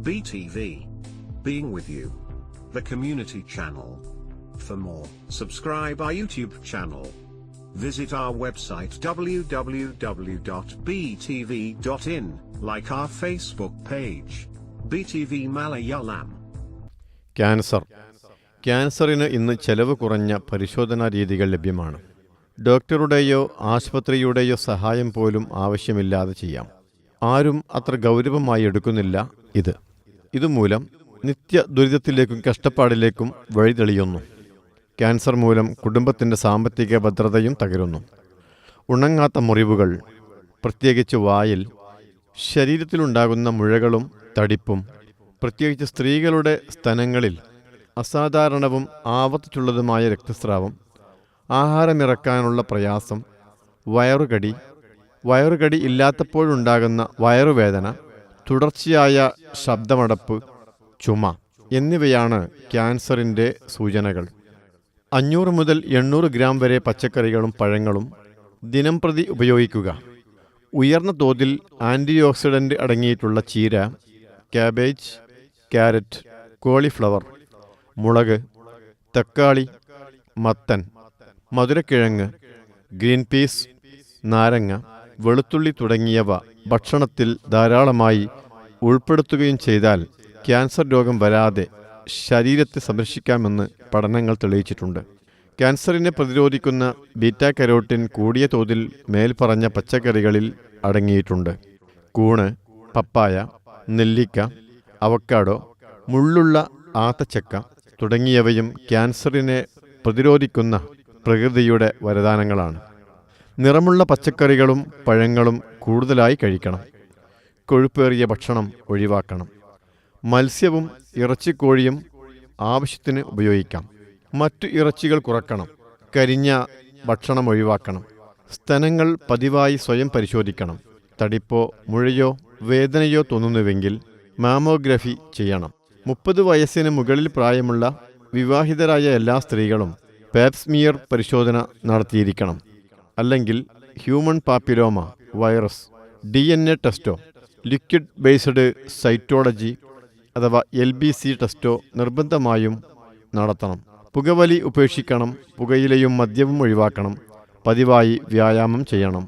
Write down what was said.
BTV. Being with you. The community channel. For more, subscribe our YouTube channel. Visit our website www.btv.in, like our Facebook page. BTV Malayalam. ക്യാൻസറിന് ഇന്ന് ചെലവ് കുറഞ്ഞ പരിശോധനാ രീതികൾ ലഭ്യമാണ്. ഡോക്ടറുടെയോ ആശുപത്രിയുടെയോ സഹായം പോലും ആവശ്യമില്ലാതെ ചെയ്യാം. ആരും അത്ര ഗൗരവമായി എടുക്കുന്നില്ല ഇതുമൂലം നിത്യ ദുരിതത്തിലേക്കും കഷ്ടപ്പാടിലേക്കും വഴിതെളിയുന്നു. ക്യാൻസർ മൂലം കുടുംബത്തിൻ്റെ സാമ്പത്തിക ഭദ്രതയും തകരുന്നു. ഉണങ്ങാത്ത മുറിവുകൾ, പ്രത്യേകിച്ച് വായിൽ, ശരീരത്തിലുണ്ടാകുന്ന മുഴകളും തടിപ്പും, പ്രത്യേകിച്ച് സ്ത്രീകളുടെ സ്തനങ്ങളിൽ അസാധാരണവും ആവർത്തിച്ചുള്ളതുമായ രക്തസ്രാവം, ആഹാരമിറക്കാനുള്ള പ്രയാസം, വയറുകടി ഇല്ലാത്തപ്പോഴുണ്ടാകുന്ന വയറുവേദന, തുടർച്ചയായ ശബ്ദമടപ്പ്, ചുമ എന്നിവയാണ് ക്യാൻസറിൻ്റെ സൂചനകൾ. 500 മുതൽ 800 ഗ്രാം വരെ പച്ചക്കറികളും പഴങ്ങളും ദിനംപ്രതി ഉപയോഗിക്കുക. ഉയർന്ന തോതിൽ ആൻറ്റിഓക്സിഡൻ്റ് അടങ്ങിയിട്ടുള്ള ചീര, കാബേജ്, ക്യാരറ്റ്, കോളിഫ്ലവർ, മുളക്, തക്കാളി, മത്തൻ, മധുരക്കിഴങ്ങ്, ഗ്രീൻ പീസ്, നാരങ്ങ, വെളുത്തുള്ളി തുടങ്ങിയവ ഭക്ഷണത്തിൽ ധാരാളമായി ഉൾപ്പെടുത്തുകയും ചെയ്താൽ ക്യാൻസർ രോഗം വരാതെ ശരീരത്തെ സംരക്ഷിക്കാമെന്ന് പഠനങ്ങൾ തെളിയിച്ചിട്ടുണ്ട്. ക്യാൻസറിനെ പ്രതിരോധിക്കുന്ന ബീറ്റാ കരോട്ടിൻ കൂടിയ തോതിൽ മേൽപ്പറഞ്ഞ പച്ചക്കറികളിൽ അടങ്ങിയിട്ടുണ്ട്. കൂണ്, പപ്പായ, നെല്ലിക്ക, അവക്കാഡോ, മുള്ളുള്ള ആത്തച്ചക്ക തുടങ്ങിയവയും ക്യാൻസറിനെ പ്രതിരോധിക്കുന്ന പ്രകൃതിയുടെ വരദാനങ്ങളാണ്. നിറമുള്ള പച്ചക്കറികളും പഴങ്ങളും കൂടുതലായി കഴിക്കണം. കൊഴുപ്പേറിയ ഭക്ഷണം ഒഴിവാക്കണം. മത്സ്യവും ഇറച്ചിക്കോഴിയും ആവശ്യത്തിന് ഉപയോഗിക്കാം. മറ്റു ഇറച്ചികൾ കുറക്കണം. കരിഞ്ഞ ഭക്ഷണം ഒഴിവാക്കണം. സ്തനങ്ങൾ പതിവായി സ്വയം പരിശോധിക്കണം. തടിപ്പോ മുഴയോ വേദനയോ തോന്നുന്നുവെങ്കിൽ മാമോഗ്രഫി ചെയ്യണം. 30 വയസ്സിന് മുകളിൽ പ്രായമുള്ള വിവാഹിതരായ എല്ലാ സ്ത്രീകളും പാപ്സ്മിയർ പരിശോധന നടത്തിയിരിക്കണം. അല്ലെങ്കിൽ ഹ്യൂമൻ പാപ്പിലോമ വൈറസ് DNA ടെസ്റ്റോ ലിക്വിഡ് ബേസ്ഡ് സൈറ്റോളജി അഥവാ LBC ടെസ്റ്റോ നിർബന്ധമായും നടത്തണം. പുകവലി ഉപേക്ഷിക്കണം. പുകയിലയും മദ്യവും ഒഴിവാക്കണം. പതിവായി വ്യായാമം ചെയ്യണം.